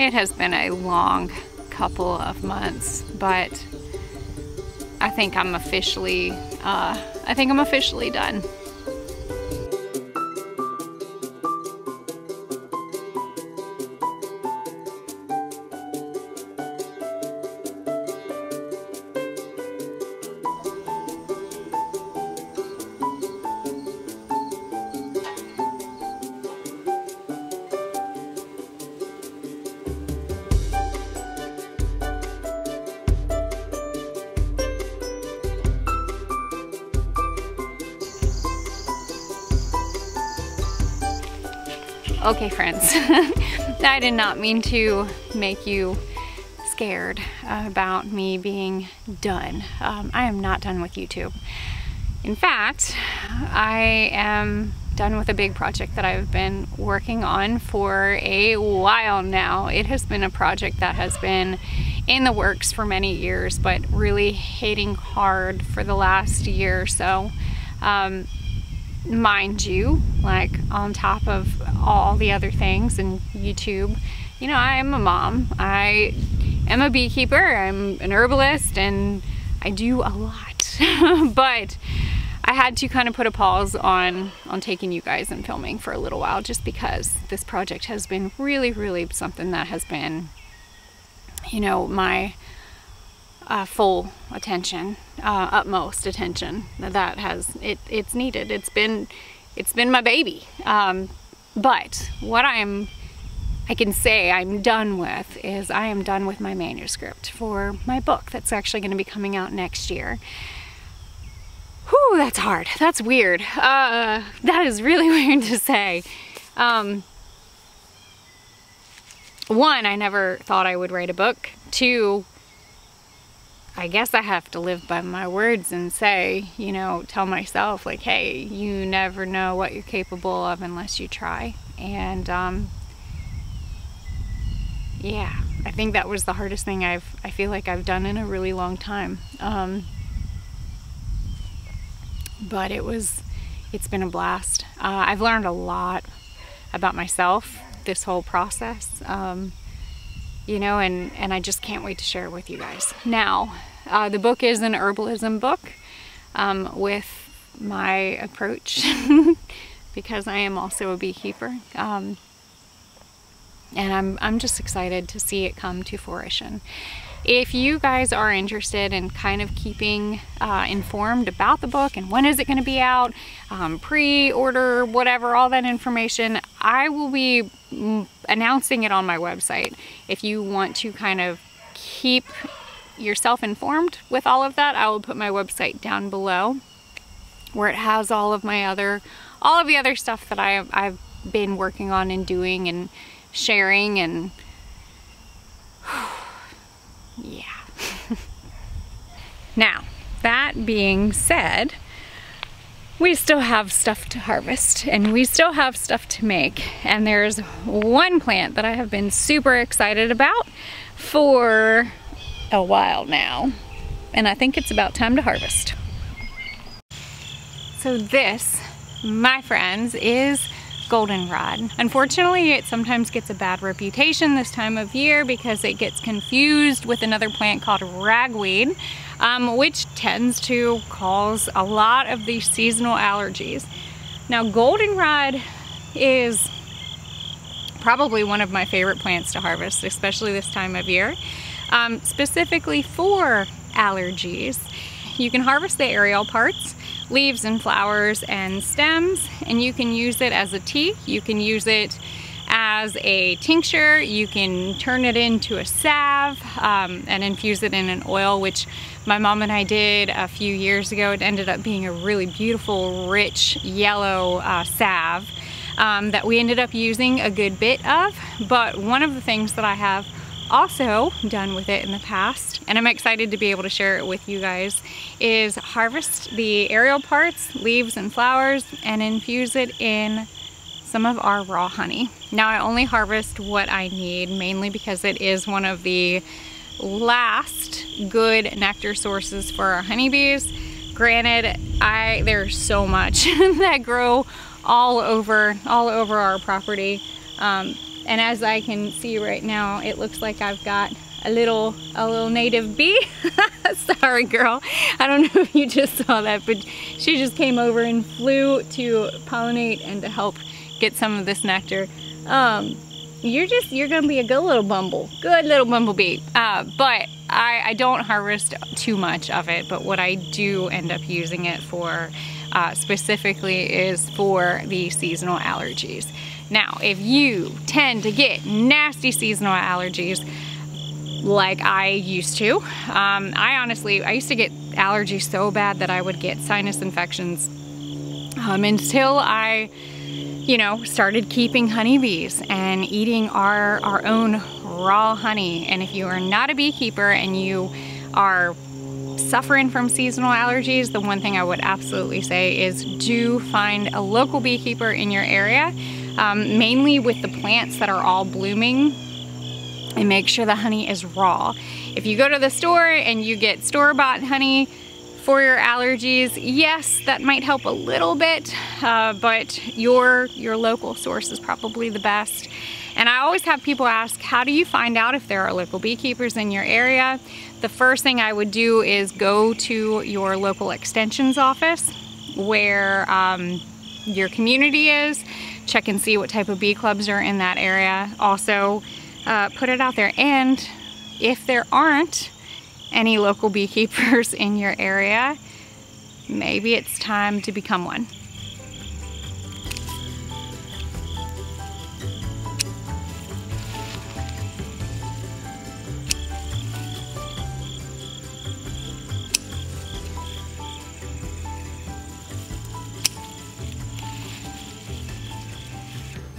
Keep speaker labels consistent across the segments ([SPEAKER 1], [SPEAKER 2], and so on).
[SPEAKER 1] It has been a long couple of months, but I think I'm officially done. Okay, friends, I did not mean to make you scared about me being done. I am not done with YouTube. In fact, I am done with a big project that I've been working on for a while now. It has been a project that has been in the works for many years, but really hitting hard for the last year or so. Mind you, like on top of all the other things in YouTube, you know, I am a mom, I am a beekeeper, I'm an herbalist, and I do a lot. But I had to kind of put a pause on taking you guys and filming for a little while, just because this project has been really something that has been, you know, my full attention, utmost attention that it's needed. It's been my baby. But what I can say I'm done with is I am done with my manuscript for my book that's actually going to be coming out next year. Whew, that's hard. That's weird. That is really weird to say. One, I never thought I would write a book. Two, I guess I have to live by my words and say, you know, tell myself like, hey, you never know what you're capable of unless you try. And yeah, I think that was the hardest thing I feel like I've done in a really long time. But it's been a blast. I've learned a lot about myself this whole process. You know, and I just can't wait to share it with you guys. Now, the book is an herbalism book with my approach because I am also a beekeeper. And I'm just excited to see it come to fruition. If you guys are interested in kind of keeping informed about the book and when is it going to be out, pre-order, whatever, all that information, I will be announcing it on my website. If you want to kind of keep yourself informed with all of that, I will put my website down below where it has all of the other stuff that I've been working on and doing and sharing, and yeah. Now, that being said, we still have stuff to harvest and we still have stuff to make. And there's one plant that I have been super excited about for a while now. And I think it's about time to harvest. So this, my friends, is goldenrod. Unfortunately, it sometimes gets a bad reputation this time of year because it gets confused with another plant called ragweed, which tends to cause a lot of these seasonal allergies. Now, goldenrod is probably one of my favorite plants to harvest, especially this time of year, specifically for allergies. You can harvest the aerial parts, leaves and flowers and stems, and you can use it as a tea, you can use it as a tincture, you can turn it into a salve and infuse it in an oil, which my mom and I did a few years ago. It ended up being a really beautiful, rich, yellow salve that we ended up using a good bit of. But one of the things that I have also done with it in the past, and I'm excited to be able to share it with you guys, is harvest the aerial parts, leaves and flowers, and infuse it in some of our raw honey. Now, I only harvest what I need, mainly because it is one of the last good nectar sources for our honeybees. Granted, there's so much that grow all over our property. And as I can see right now, it looks like I've got a little native bee. Sorry girl, I don't know if you just saw that, but she just came over and flew to pollinate and to help get some of this nectar. You're gonna be a good little bumblebee. But I don't harvest too much of it, but what I do end up using it for specifically is for the seasonal allergies. Now, if you tend to get nasty seasonal allergies, like I used to, I used to get allergies so bad that I would get sinus infections until I, you know, started keeping honeybees and eating our own raw honey. And if you are not a beekeeper and you are suffering from seasonal allergies, the one thing I would absolutely say is do find a local beekeeper in your area, mainly with the plants that are all blooming, and make sure the honey is raw. If you go to the store and you get store-bought honey for your allergies, yes, that might help a little bit, but your local source is probably the best. And I always have people ask, how do you find out if there are local beekeepers in your area? The first thing I would do is go to your local extensions office where your community is, check and see what type of bee clubs are in that area. Also, put it out there. And if there aren't any local beekeepers in your area, maybe it's time to become one.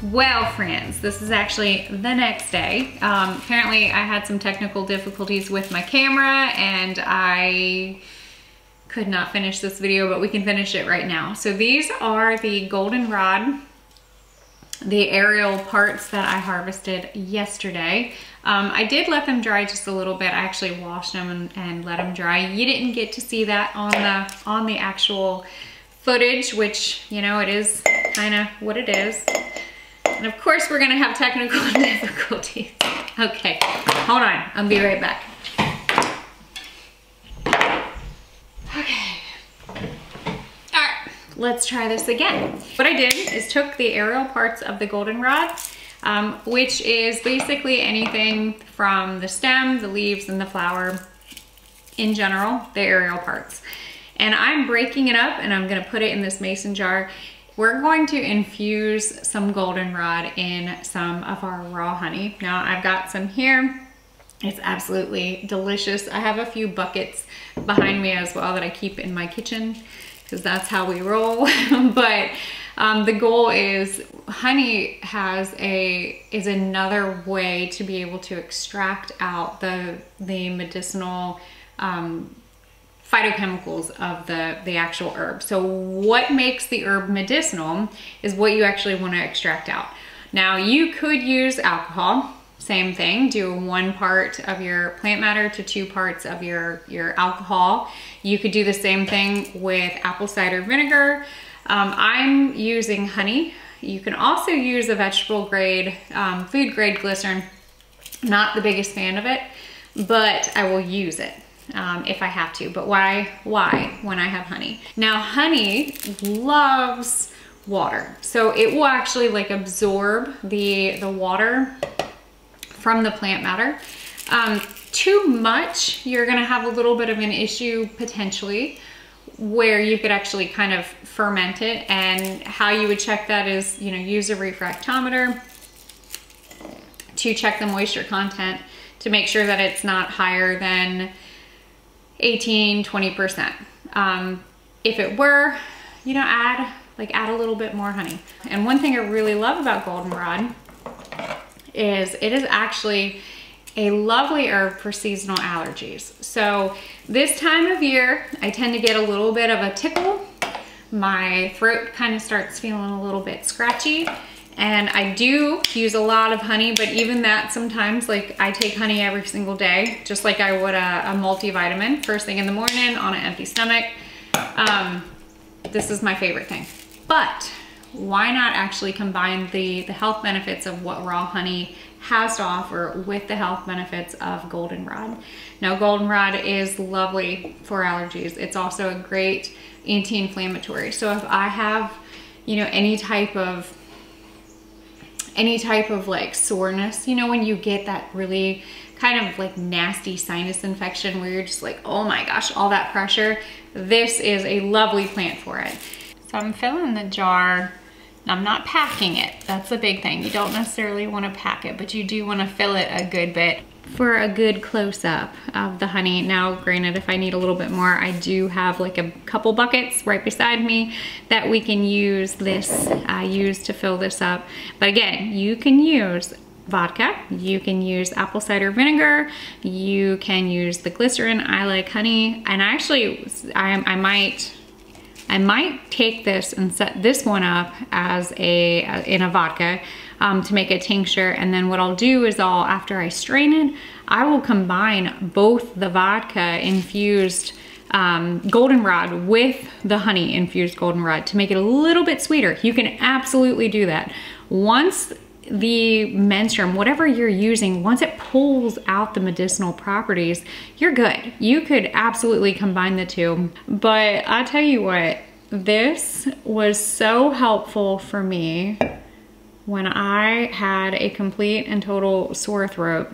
[SPEAKER 1] Well, friends, this is actually the next day. Apparently I had some technical difficulties with my camera and I could not finish this video, but we can finish it right now. So these are the goldenrod, the aerial parts that I harvested yesterday. I did let them dry just a little bit. I actually washed them and let them dry. You didn't get to see that on the actual footage, which, you know, it is kind of what it is. And of course we're gonna have technical difficulties. Okay, hold on, I'll be right back. Okay, all right, let's try this again. What I did is took the aerial parts of the goldenrod, which is basically anything from the stem, the leaves, and the flower in general, the aerial parts. And I'm breaking it up and I'm gonna put it in this mason jar. We're going to infuse some goldenrod in some of our raw honey. Now I've got some here. It's absolutely delicious. I have a few buckets behind me as well that I keep in my kitchen because that's how we roll. But the goal is honey is another way to be able to extract out the medicinal phytochemicals of the actual herb. So what makes the herb medicinal is what you actually want to extract out. Now you could use alcohol, same thing, do 1 part of your plant matter to 2 parts of your alcohol. You could do the same thing with apple cider vinegar. I'm using honey. You can also use a vegetable grade, food grade glycerin. Not the biggest fan of it, but I will use it. If I have to, but why when I have honey? Now honey loves water, so it will actually like absorb the water from the plant matter. Too much, you're gonna have a little bit of an issue potentially where you could actually kind of ferment it. And how you would check that is, you know, use a refractometer to check the moisture content to make sure that it's not higher than 18–20%. If it were, you know, add a little bit more honey. And one thing I really love about goldenrod is it is actually a lovely herb for seasonal allergies. So this time of year, I tend to get a little bit of a tickle. My throat kind of starts feeling a little bit scratchy. And I do use a lot of honey, but even that sometimes, like I take honey every single day, just like I would a multivitamin first thing in the morning on an empty stomach. This is my favorite thing. But why not actually combine the health benefits of what raw honey has to offer with the health benefits of goldenrod. Now, goldenrod is lovely for allergies. It's also a great anti-inflammatory. So if I have, you know, any type of like soreness, you know, when you get that really kind of like nasty sinus infection where you're just like, oh my gosh, all that pressure, this is a lovely plant for it. So I'm filling the jar. I'm not packing it. That's the big thing. You don't necessarily want to pack it, but you do want to fill it a good bit for a good close-up of the honey. Now, granted, if I need a little bit more, I do have like a couple buckets right beside me that we can use to fill this up. But again, you can use vodka, you can use apple cider vinegar, you can use the glycerin. I like honey, and actually, I might take this and set this one up as in a vodka to make a tincture. And then what I'll do is after I strain it, I will combine both the vodka infused goldenrod with the honey infused goldenrod to make it a little bit sweeter. You can absolutely do that. Once the menstruum, whatever you're using, once it pulls out the medicinal properties, you're good. You could absolutely combine the two. But I tell you what, this was so helpful for me when I had a complete and total sore throat.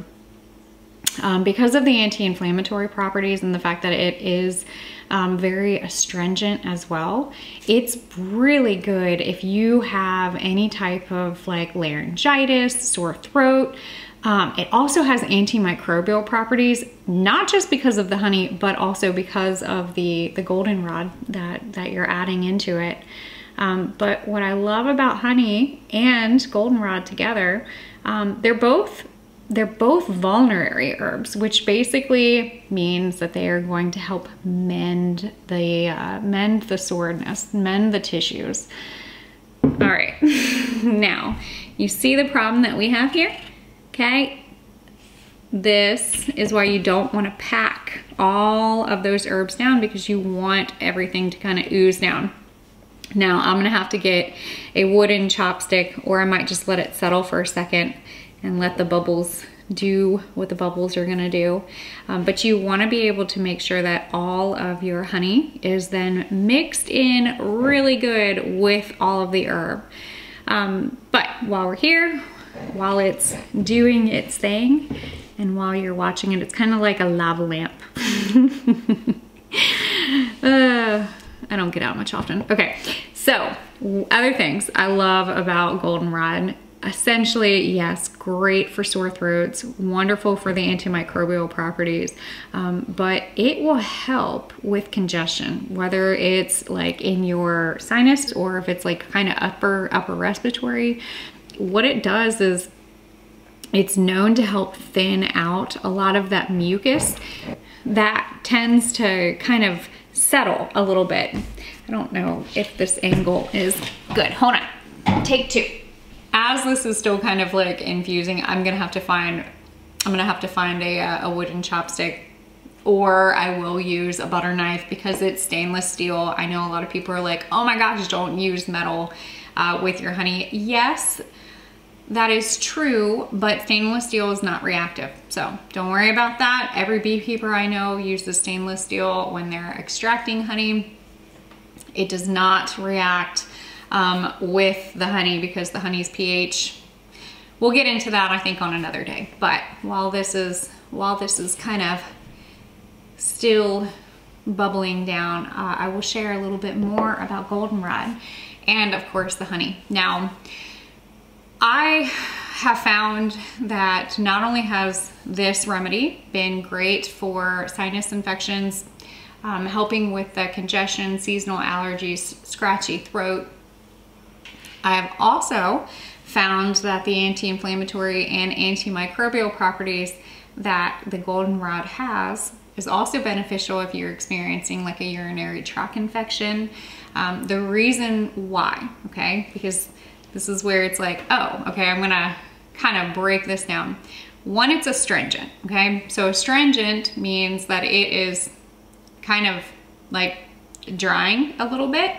[SPEAKER 1] Because of the anti-inflammatory properties and the fact that it is very astringent as well, it's really good if you have any type of like laryngitis, sore throat. It also has antimicrobial properties, not just because of the honey, but also because of the goldenrod that you're adding into it. But what I love about honey and goldenrod together, they're both vulnerary herbs, which basically means that they are going to help mend the soreness, mend the tissues. All right, now you see the problem that we have here, okay? This is why you don't want to pack all of those herbs down, because you want everything to kind of ooze down. Now I'm gonna have to get a wooden chopstick, or I might just let it settle for a second and let the bubbles do what the bubbles are gonna do. But you wanna be able to make sure that all of your honey is then mixed in really good with all of the herb. But while we're here, while it's doing its thing, and while you're watching it, it's kind of like a lava lamp. I don't get out much often. Okay, so other things I love about goldenrod. Essentially, yes, great for sore throats, wonderful for the antimicrobial properties, but it will help with congestion, whether it's like in your sinus or if it's like kind of upper respiratory. What it does is it's known to help thin out a lot of that mucus that tends to kind of settle a little bit. I don't know if this angle is good. Hold on, take two. As this is still kind of like infusing, I'm gonna have to find a wooden chopstick, or I will use a butter knife because it's stainless steel. I know a lot of people are like, oh my gosh, don't use metal with your honey. Yes, that is true, but stainless steel is not reactive. So don't worry about that. Every beekeeper I know uses stainless steel when they're extracting honey. It does not react with the honey because the honey's pH. We'll get into that, I think, on another day. But while this is kind of still bubbling down, I will share a little bit more about goldenrod and, of course, the honey. Now, I have found that not only has this remedy been great for sinus infections, helping with the congestion, seasonal allergies, scratchy throat, I have also found that the anti-inflammatory and antimicrobial properties that the goldenrod has is also beneficial if you're experiencing like a urinary tract infection. The reason why, okay, because this is where it's like, oh, okay, I'm gonna kind of break this down. One, it's astringent, okay? So astringent means that it is kind of like drying a little bit.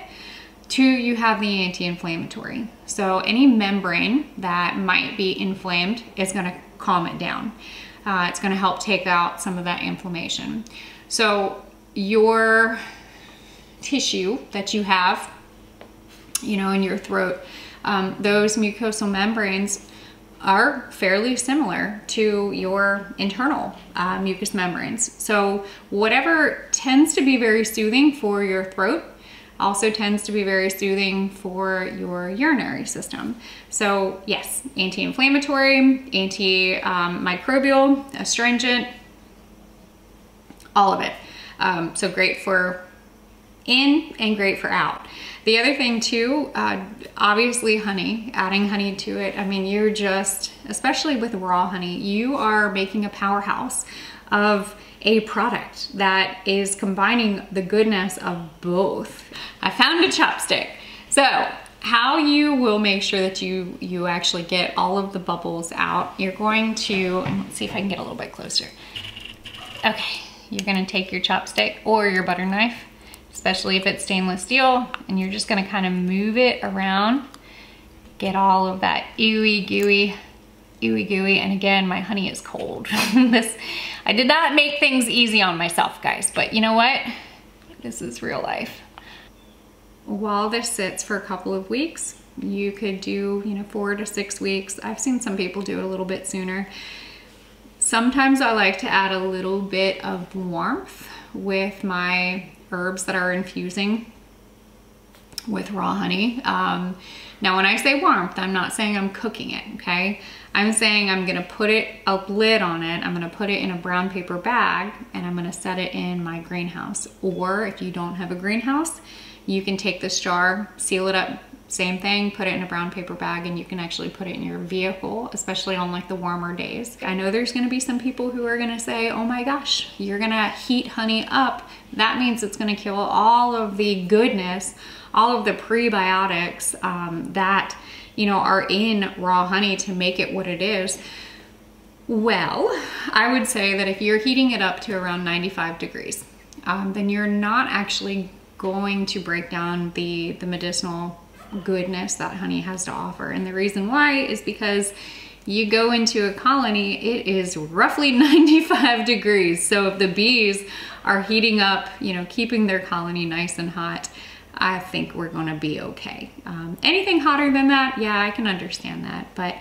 [SPEAKER 1] 2, you have the anti-inflammatory. So any membrane that might be inflamed is gonna calm it down. It's gonna help take out some of that inflammation. So your tissue that you have, you know, in your throat, those mucosal membranes are fairly similar to your internal mucous membranes. So whatever tends to be very soothing for your throat also tends to be very soothing for your urinary system. So yes, anti-inflammatory, antimicrobial, astringent, all of it. So great for in and great for out. The other thing too, obviously honey, adding honey to it. I mean, you're just, especially with raw honey, you are making a powerhouse of a product that is combining the goodness of both. I found a chopstick. So how you will make sure that you actually get all of the bubbles out, you're going to, let's see if I can get a little bit closer. Okay, you're gonna take your chopstick or your butter knife, especially if it's stainless steel, and you're just gonna kind of move it around, get all of that ooey gooey, and again, my honey is cold. I did not make things easy on myself, guys, but you know what? This is real life. While this sits for a couple of weeks, you could do, you know, 4 to 6 weeks. I've seen some people do it a little bit sooner. Sometimes I like to add a little bit of warmth with my herbs that are infusing with raw honey. Now when I say warmth, I'm not saying I'm cooking it, okay? I'm saying I'm gonna put a lid on it, I'm gonna put it in a brown paper bag, and I'm gonna set it in my greenhouse. Or if you don't have a greenhouse, you can take this jar, seal it up, same thing, put it in a brown paper bag, and you can actually put it in your vehicle, especially on like the warmer days. I know there's gonna be some people who are gonna say, oh my gosh, you're gonna heat honey up. That means it's gonna kill all of the goodness, all of the prebiotics that, you know, are in raw honey to make it what it is. Well, I would say that if you're heating it up to around 95 degrees, then you're not actually going to break down the medicinal goodness that honey has to offer. And the reason why is because you go into a colony, it is roughly 95 degrees. So if the bees are heating up, you know, keeping their colony nice and hot, I think we're gonna be okay. Anything hotter than that, yeah, I can understand that, but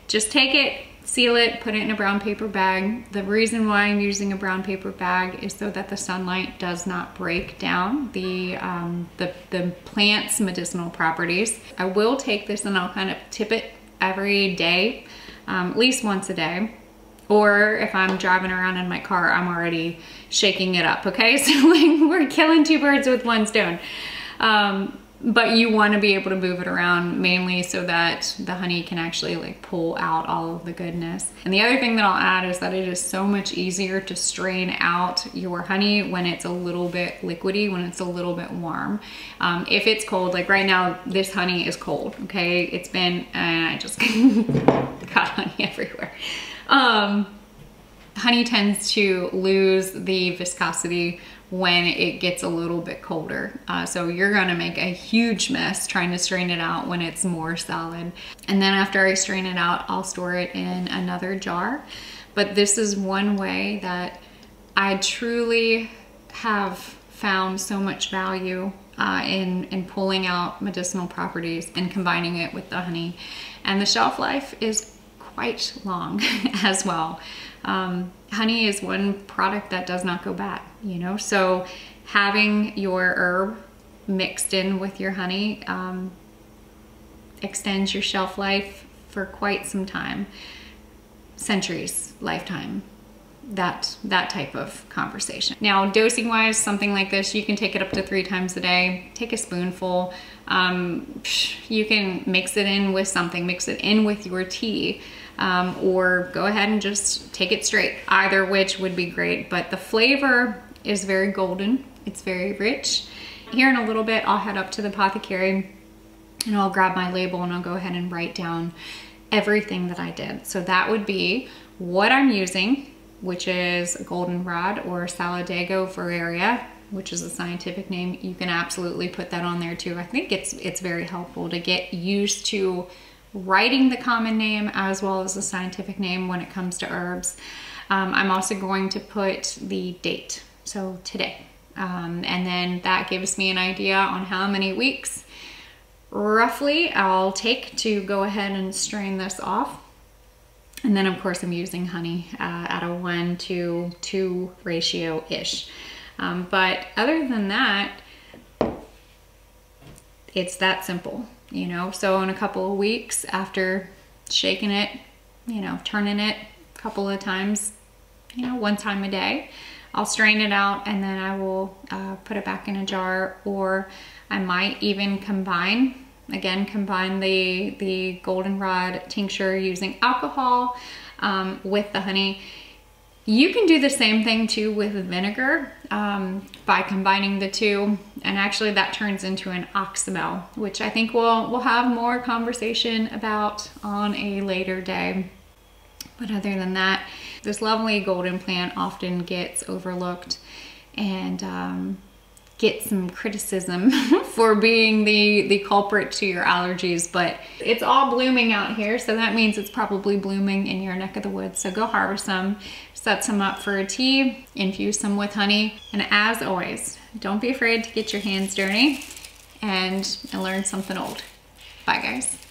[SPEAKER 1] just take it, seal it, put it in a brown paper bag. The reason why I'm using a brown paper bag is so that the sunlight does not break down the plant's medicinal properties. I will take this and I'll kind of tip it every day, at least once a day. Or if I'm driving around in my car, I'm already shaking it up, okay? So like, we're killing 2 birds with 1 stone. But you want to be able to move it around mainly so that the honey can actually like pull out all of the goodness. And the other thing that I'll add is that it is so much easier to strain out your honey when it's a little bit liquidy, when it's a little bit warm. If it's cold, like right now, this honey is cold, okay? It's been, and I just got honey everywhere. Honey tends to lose the viscosity when it gets a little bit colder. So you're gonna make a huge mess trying to strain it out when it's more solid. And then after I strain it out, I'll store it in another jar. But this is one way that I truly have found so much value in pulling out medicinal properties and combining it with the honey. And the shelf life is quite long as well. Honey is one product that does not go bad, you know? So having your herb mixed in with your honey extends your shelf life for quite some time, centuries, lifetime, that type of conversation. Now, dosing wise, something like this, you can take it up to 3 times a day. Take a spoonful. You can mix it in with something, mix it in with your tea. Or go ahead and just take it straight. Either which would be great, but the flavor is very golden. It's very rich. Here in a little bit, I'll head up to the Apothecary and I'll grab my label and I'll go ahead and write down everything that I did. So that would be what I'm using, which is Goldenrod or Saladego Veraria, which is a scientific name, you can absolutely put that on there too. I think it's very helpful to get used to writing the common name as well as the scientific name when it comes to herbs. I'm also going to put the date, so today. And then that gives me an idea on how many weeks roughly I'll take to go ahead and strain this off. And then of course I'm using honey at a 1:2 ratio-ish. But other than that, it's that simple, you know? So in a couple of weeks after shaking it, you know, turning it a couple of times, you know, 1 time a day, I'll strain it out and then I will put it back in a jar, or I might even combine the goldenrod tincture using alcohol with the honey. You can do the same thing too with vinegar by combining the two, and actually that turns into an oxymel, which I think we'll have more conversation about on a later day. But other than that, this lovely golden plant often gets overlooked and gets some criticism for being the culprit to your allergies, but it's all blooming out here, so that means it's probably blooming in your neck of the woods. So go harvest some, set some up for a tea, infuse some with honey, and as always, don't be afraid to get your hands dirty and learn something old. Bye guys.